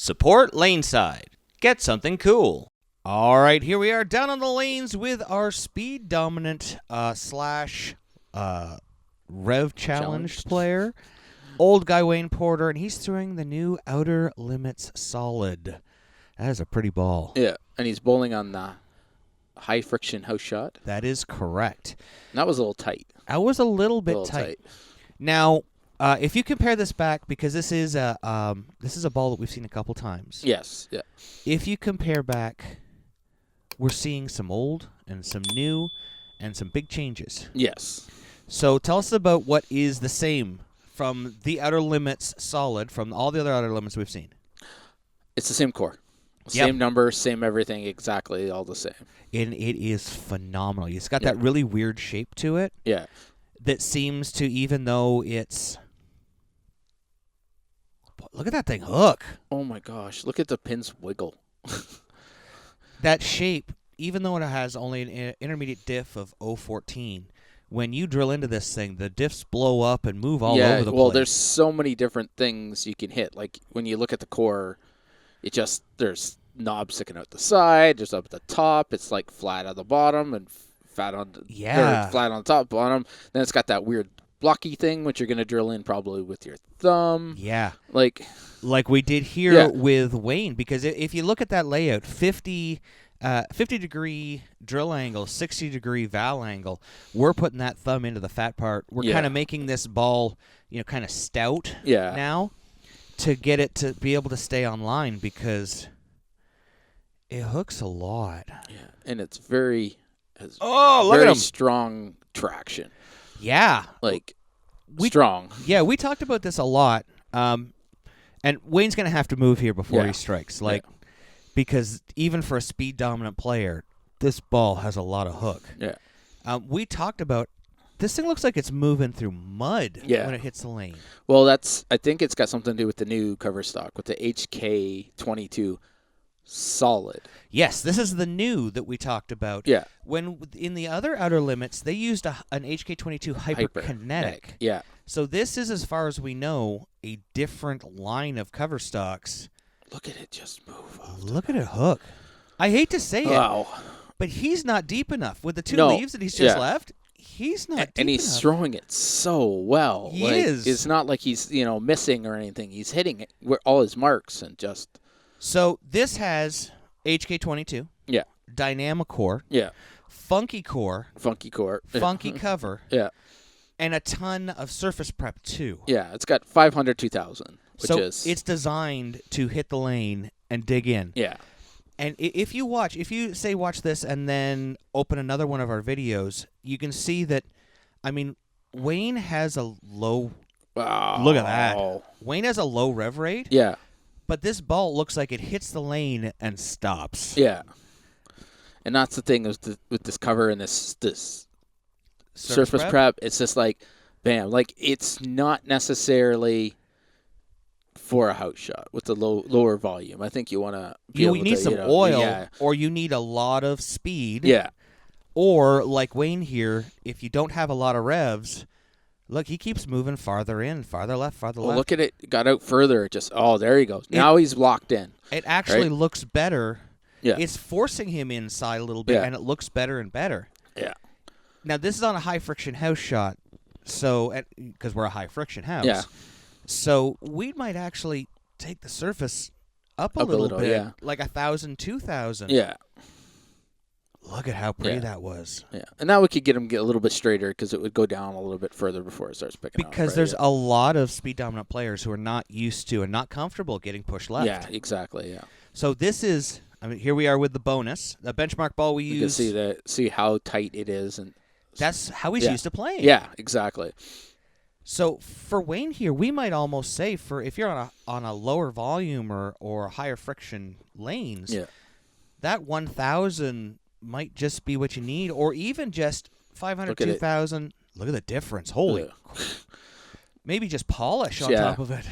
Support LaneSide. Get something cool. All right, here we are down on the lanes with our speed dominant slash Rev Challenge player, old guy Wayne Porter, and he's throwing the new Outer Limits Solid. That is a pretty ball. Yeah, and he's bowling on the high friction house shot. That is correct. And that was a little tight. That was a little bit tight. Now, if you compare this back, because this is a ball that we've seen a couple times. Yes. Yeah. If you compare back, we're seeing some old and some new and some big changes. Yes. So tell us about what is the same from the Outer Limits Solid from all the other Outer Limits we've seen. It's the same core. Same number, same everything, exactly all the same. And it is phenomenal. It's got that really weird shape to it. Yeah. That seems to, even though it's... Look at that thing hook. Oh, my gosh. Look at the pins wiggle. That shape, even though it has only an intermediate diff of 0.14, when you drill into this thing, the diffs blow up and move all over the place. Well, there's so many different things you can hit. Like, when you look at the core, there's knobs sticking out the side, there's up at the top, it's like flat on the bottom and flat on the top, bottom. Then it's got that weird blocky thing, which you're going to drill in probably with your thumb. Yeah. Like we did here with Wayne, because if you look at that layout, 50-degree drill angle, 60-degree valve angle, we're putting that thumb into the fat part. We're kind of making this ball, kind of stout now to get it to be able to stay on line, because it hooks a lot. Yeah, and it's very strong traction. Yeah. Strong. Yeah, we talked about this a lot. And Wayne's going to have to move here before he strikes. Because even for a speed dominant player, this ball has a lot of hook. Yeah. We talked about this thing looks like it's moving through mud when it hits the lane. Well, I think it's got something to do with the new cover stock, with the HK22 Solid. Yes, this is the new that we talked about. Yeah. When in the other Outer Limits, they used an HK22 Hyperkinetic. Yeah. So this is, as far as we know, a different line of cover stocks. Look at it just move. Look at it hook. I hate to say it, but he's not deep enough. With the two leaves that he's just left, he's not deep enough. And he's throwing it so well. He is. It's not like he's missing or anything. He's hitting it where all his marks and just... So this has HK22. Yeah. Dynamic core. Yeah. Funky core. Funky cover. Yeah. And a ton of surface prep, too. Yeah, it's got 500, 2000. It's designed to hit the lane and dig in. Yeah. And if you watch this and then open another one of our videos, you can see that, Wayne has a low... Wow. Look at that. Wayne has a low rev rate. Yeah. But this ball looks like it hits the lane and stops. Yeah. And that's the thing with this cover and this surface prep. It's just like, bam. Like, it's not necessarily for a house shot with the lower volume. I think you want to be able to... You need some oil, or you need a lot of speed. Yeah. Or, like Wayne here, if you don't have a lot of revs... Look, he keeps moving farther in, farther left, farther left. Look at it. Got out further. There he goes. Now he's locked in. It actually looks better. Yeah. It's forcing him inside a little bit, and it looks better and better. Yeah. Now, this is on a high-friction house shot, because we're a high-friction house. Yeah. So we might actually take the surface up a little bit, like 1,000, 2,000. Yeah. Look at how pretty that was. Yeah, and now we could get him a little bit straighter, because it would go down a little bit further before it starts picking up. Because there's a lot of speed dominant players who are not used to and not comfortable getting pushed left. Yeah, exactly. Yeah. So this is, here we are with the bonus, the benchmark ball we use. You can see how tight it is, and that's how he's used to playing. Yeah, exactly. So for Wayne here, we might almost say, for if you're on a lower volume or higher friction lanes, that 1,000 might just be what you need, or even just 500, 2,000. Look at the difference. Holy. Maybe just polish on top of it,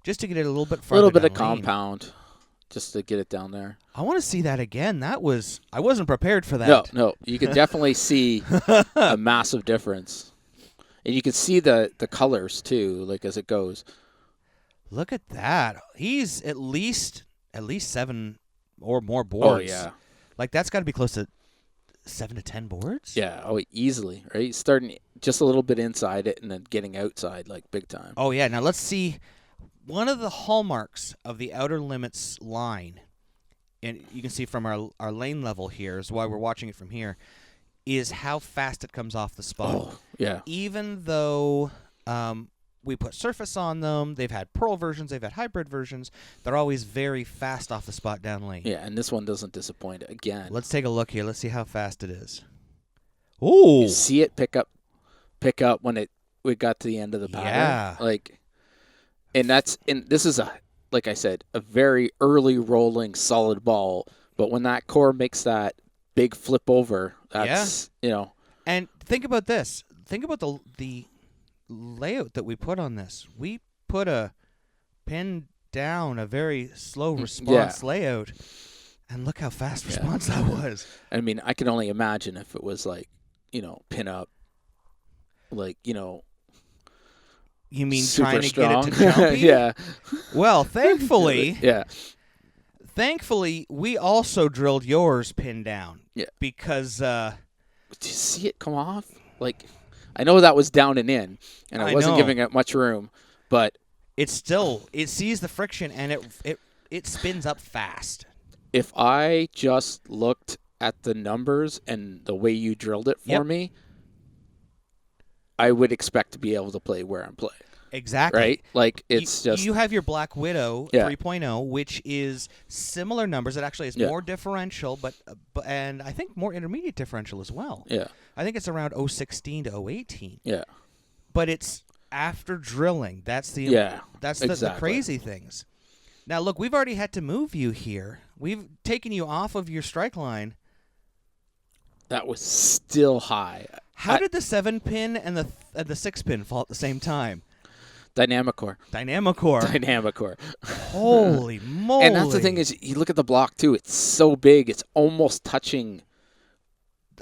just to get it a little bit farther. A little bit of lane. compound, just to get it down there. I want to see that again. I wasn't prepared for that. No. You can definitely see a massive difference. And you can see the colors, too, like as it goes. Look at that. He's at least 7 or more boards. Oh, yeah. Like, that's got to be close to 7 to 10 boards? Yeah, easily, right? Starting just a little bit inside it and then getting outside, like, big time. Oh, yeah. Now, let's see. One of the hallmarks of the Outer Limits line, and you can see from our lane level here, is why we're watching it from here, is how fast it comes off the spot. Oh, yeah. Even though we put surface on them, they've had Pearl versions, they've had hybrid versions, they're always very fast off the spot down lane. Yeah, and this one doesn't disappoint again. Let's take a look here. Let's see how fast it is. Ooh. You see it pick up when we got to the end of the pattern. Yeah. Like, and this is like I said, a very early rolling solid ball, but when that core makes that big flip over, that's, And think about this. Think about the layout that we put on this. We put a pin down, a very slow response layout, and look how fast response that was. I mean, I can only imagine if it was like, pin up, like, You mean super trying to strong. get it to jumpy? Yeah. Well, thankfully, yeah. Thankfully, we also drilled yours pinned down. Yeah. Because did you see it come off? Like, I know that was down and in, and I wasn't giving it much room, but it sees the friction and it spins up fast. If I just looked at the numbers and the way you drilled it for me, I would expect to be able to play where I'm playing. Exactly. Right? Like, it's just... You have your Black Widow 3.0, which is similar numbers. It actually has more differential, and I think more intermediate differential as well. Yeah. I think it's around 016 to 018. Yeah. But it's after drilling. That's the the crazy things. Now, look, we've already had to move you here. We've taken you off of your strike line. That was still high. How did the 7-pin and the 6-pin fall at the same time? Dynamic core. Holy moly. And that's the thing is, you look at the block, too. It's so big. It's almost touching...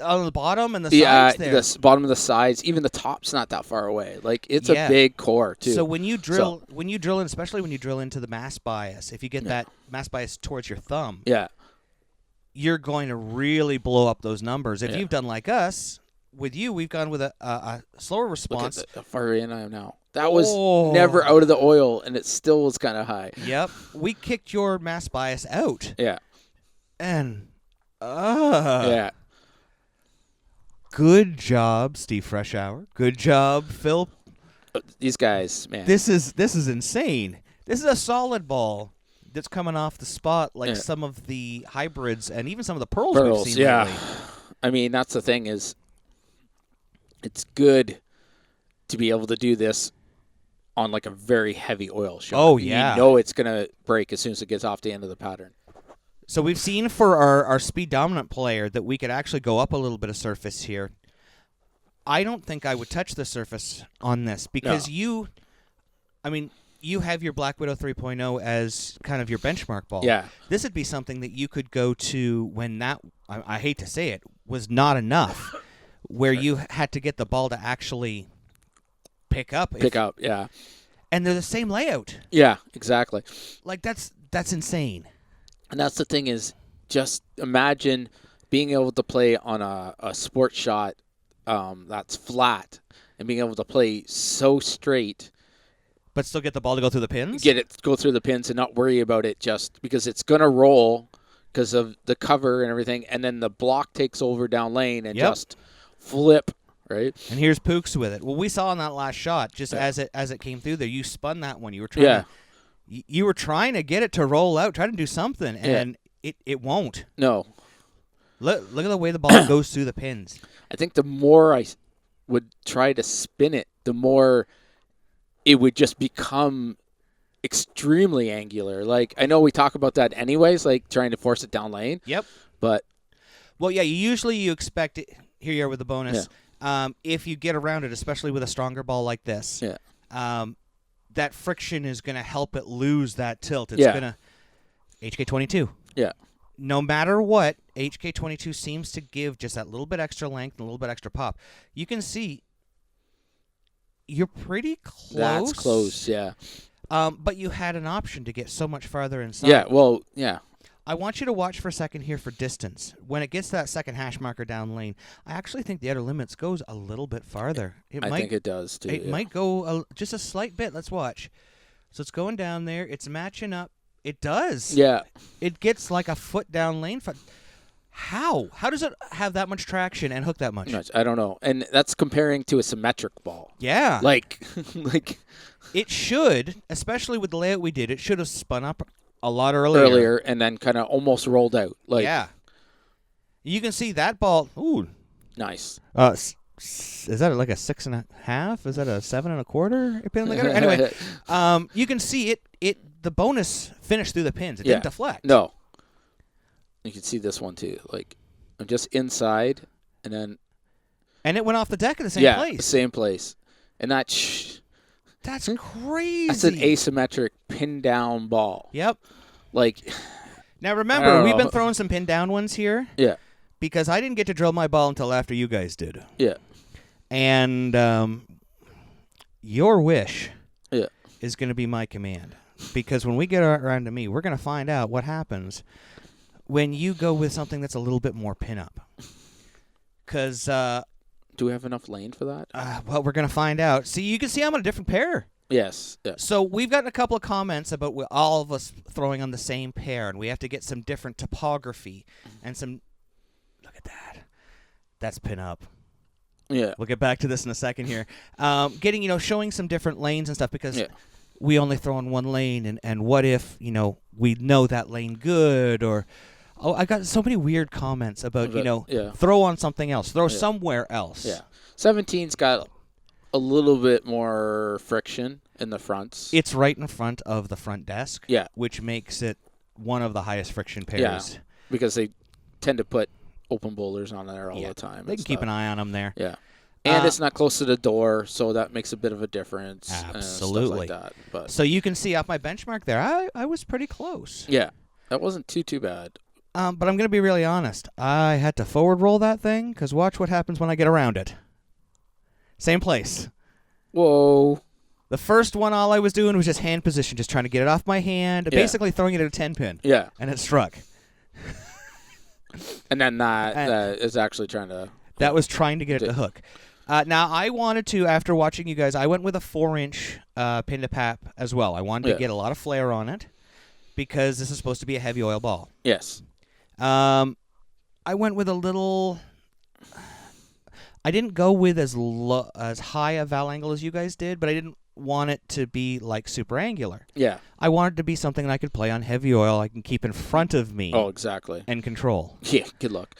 On the bottom and the sides there. The bottom of the sides. Even the top's not that far away. Like, it's a big core, too. So when you drill, in, especially when you drill into the mass bias, if you get that mass bias towards your thumb, you're going to really blow up those numbers. If you've done like us, with you, we've gone with a slower response. Look at how far in I am now. That was never out of the oil, and it still was kind of high. Yep. We kicked your mass bias out. Yeah. And, yeah. Good job, Steve Freshour. Good job, Phil. These guys, man. This is insane. This is a solid ball that's coming off the spot like some of the hybrids and even some of the pearls we've seen lately. I mean, that's the thing is, it's good to be able to do this on like a very heavy oil shot. Oh, yeah. You know it's going to break as soon as it gets off the end of the pattern. So we've seen for our speed dominant player that we could actually go up a little bit of surface here. I don't think I would touch the surface on this because you have your Black Widow 3.0 as kind of your benchmark ball. Yeah. This would be something that you could go to when that, I hate to say it, was not enough, where you had to get the ball to actually pick up. Yeah. And they're the same layout. Yeah, exactly. Like, that's insane. And that's the thing is, just imagine being able to play on a sport shot that's flat and being able to play so straight. But still get the ball to go through the pins? Go through the pins and not worry about it just because it's going to roll because of the cover and everything. And then the block takes over down lane and just flip, right? And here's POOCS with it. Well, we saw on that last shot, just as it came through there, you spun that one. You were trying you were trying to get it to roll out, trying to do something, and it won't. No. Look at the way the ball goes through the pins. I think the more I would try to spin it, the more it would just become extremely angular. Like, I know we talk about that anyways, like trying to force it down lane. Yep. But well, yeah, you expect it. Here you are with the bonus. Yeah. If you get around it, especially with a stronger ball like this, that friction is going to help it lose that tilt. It's going to HK22. Yeah. No matter what, HK22 seems to give just that little bit extra length and a little bit extra pop. You can see you're pretty close. That's close, yeah. But you had an option to get so much farther inside. Yeah, well, yeah. I want you to watch for a second here for distance. When it gets to that second hash marker down lane, I actually think the outer limits goes a little bit farther. I think it does, too. It might go just a slight bit. Let's watch. So it's going down there. It's matching up. It does. Yeah. It gets like a foot down lane. How? How does it have that much traction and hook that much? I don't know. And that's comparing to a symmetric ball. Yeah. Like it should, especially with the layout we did, it should have spun up a lot earlier. And then kind of almost rolled out. Like, yeah. You can see that ball. Ooh. Nice. Is that like a 6.5? Is that a 7 1/4? Anyway, you can see the bonus finished through the pins. It didn't deflect. No. You can see this one too. Like, I'm just inside, and it went off the deck at the same place. Yeah, the same place. And that's crazy. That's an asymmetric pin down ball. Yep. Like, now remember, we've been throwing some pin down ones here. Yeah. Because I didn't get to drill my ball until after you guys did. Yeah. And your wish yeah. is going to be my command. Because when we get around to me, we're going to find out what happens when you go with something that's a little bit more pin-up. Because... do we have enough lane for that? Well, we're going to find out. See, you can see I'm on a different pair. Yes. Yeah. So we've gotten a couple of comments about all of us throwing on the same pair, and we have to get some different topography and some... Look at that. That's pin-up. Yeah. We'll get back to this in a second here. Showing some different lanes and stuff because we only throw in one lane, and what if, we know that lane good, or... Oh, I got so many weird comments about, throw on something else. Throw somewhere else. Yeah. 17's got a little bit more friction in the fronts. It's right in front of the front desk. Yeah. Which makes it one of the highest friction pairs. Yeah. Because they tend to put open bowlers on there all the time. They can keep an eye on them there. Yeah. And it's not close to the door, so that makes a bit of a difference. Absolutely. Stuff like that. But so you can see off my benchmark there, I was pretty close. Yeah. That wasn't too bad. But I'm going to be really honest. I had to forward roll that thing, because watch what happens when I get around it. Same place. Whoa. The first one, all I was doing was just hand position, just trying to get it off my hand, basically throwing it at a 10-pin. Yeah. And it struck. And then that is actually trying to... That was trying to get it to hook. Now, I wanted to, after watching you guys, I went with a 4-inch pin to pap as well. I wanted to get a lot of flare on it, because this is supposed to be a heavy oil ball. Yes. I went with a little... I didn't go with as high a val angle as you guys did, but I didn't want it to be like super angular. Yeah. I wanted it to be something that I could play on heavy oil, I can keep in front of me. Oh, exactly. And control. Yeah, good luck.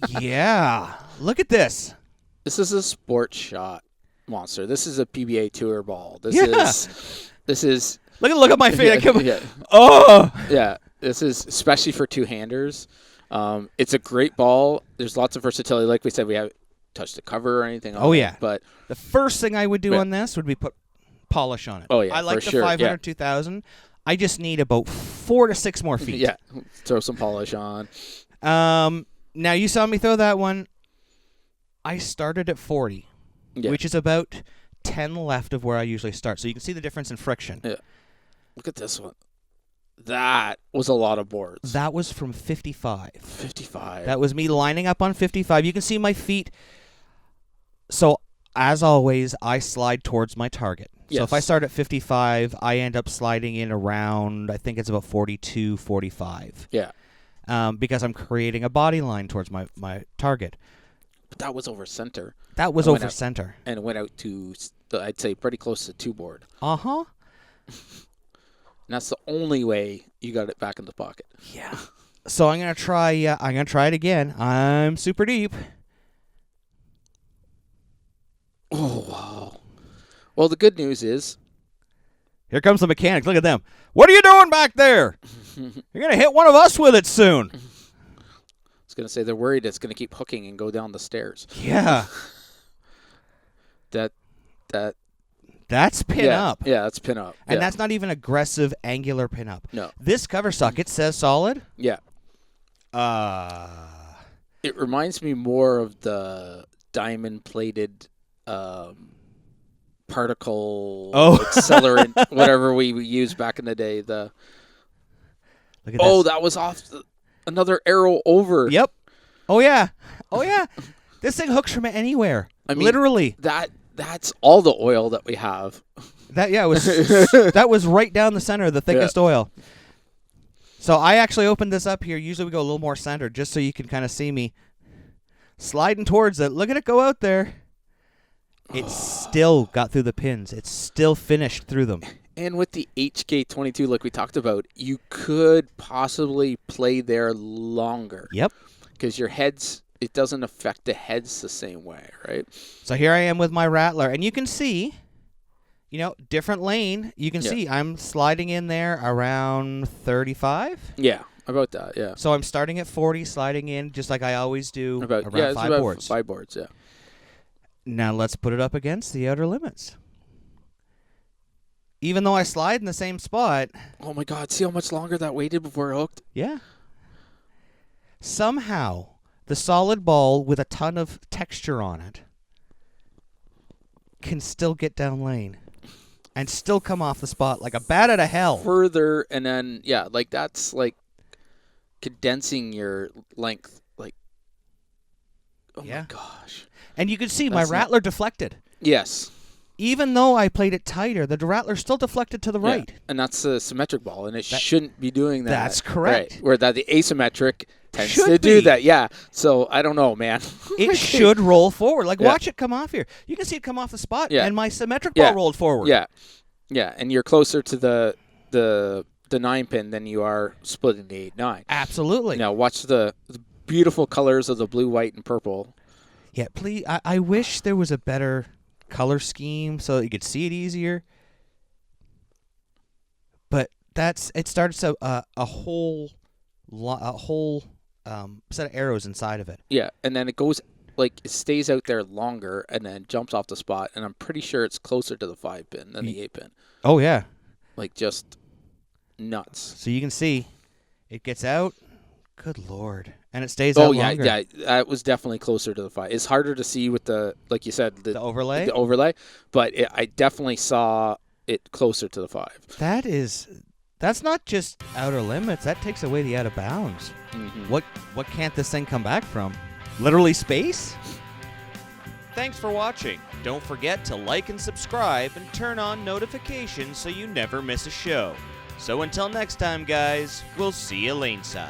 Yeah. Look at this. This is a sports shot monster. This is a PBA tour ball. This is... Look at my feet. Yeah. Oh! Yeah. This is especially for two-handers. It's a great ball. There's lots of versatility. Like we said, we haven't touched the cover or anything on it. But the first thing I would do on this would be put polish on it. Oh, yeah, I like for the sure. 500 2000. I just need about 4 to 6 more feet. Yeah. Throw some polish on. Now, you saw me throw that one. I started at 40, which is about 10 left of where I usually start. So you can see the difference in friction. Yeah. Look at this one. That was a lot of boards. That was from 55. 55. That was me lining up on 55. You can see my feet. So, as always, I slide towards my target. Yes. So if I start at 55, I end up sliding in around, I think it's about 42, 45. Yeah. Because I'm creating a body line towards my target. But that was over center. That was over center. And it went out to, I'd say, pretty close to 2 board. Uh-huh. And that's the only way you got it back in the pocket. Yeah. So I'm gonna try it again. I'm super deep. Oh wow. Well, the good news is, here comes the mechanics. Look at them. What are you doing back there? You're gonna hit one of us with it soon. I was gonna say they're worried it's gonna keep hooking and go down the stairs. Yeah. That's pin up. Yeah, that's pin up. And that's not even aggressive angular pin up. No. This cover socket says solid. Yeah. It reminds me more of the diamond plated particle accelerant, whatever we used back in the day. Look at this. That was off another arrow over. Yep. Oh yeah. This thing hooks from anywhere. I mean, literally. That's all the oil that we have. That was right down the center, the thickest oil. So I actually opened this up here. Usually we go a little more centered just so you can kind of see me sliding towards it. Look at it go out there. It still got through the pins. It's still finished through them. And with the HK22, like we talked about, you could possibly play there longer. Yep. Because your heads, it doesn't affect the heads the same way, right? So here I am with my Rattler. And you can see, different lane. You can see I'm sliding in there around 35. Yeah, about that, yeah. So I'm starting at 40, sliding in just like I always do around 5 boards. 5 boards, yeah. Now let's put it up against the outer limits. Even though I slide in the same spot. Oh my God, see how much longer that waited before it hooked? Yeah. Somehow, the solid ball with a ton of texture on it can still get down lane and still come off the spot like a bat out of hell. Further, and then, that's like condensing your length. My gosh. And you can see my Rattler deflected. Yes. Even though I played it tighter, the Rattler still deflected to the right. And that's a symmetric ball, and it shouldn't be doing that. That's correct. Right. Where the asymmetric tends to do that. Yeah. So I don't know, man. It should roll forward. Watch it come off here. You can see it come off the spot, and my symmetric ball rolled forward. Yeah. Yeah, and you're closer to the 9-pin than you are splitting the 8-9. Absolutely. Now watch the beautiful colors of the blue, white, and purple. Yeah, please. I wish there was a better color scheme so that you could see it easier. But it starts a whole set of arrows inside of it. Yeah, and then it goes it stays out there longer and then jumps off the spot, and I'm pretty sure it's closer to the 5-pin than the 8-pin. Oh yeah. Just nuts. So you can see it gets out. Good Lord. And it stays out longer. Yeah, it was definitely closer to the 5. It's harder to see with like you said, the overlay. The overlay, but I definitely saw it closer to the 5. That's not just outer limits. That takes away the out of bounds. Mm-hmm. What can't this thing come back from? Literally space? Thanks for watching. Don't forget to like and subscribe and turn on notifications so you never miss a show. So until next time, guys, we'll see you laneside.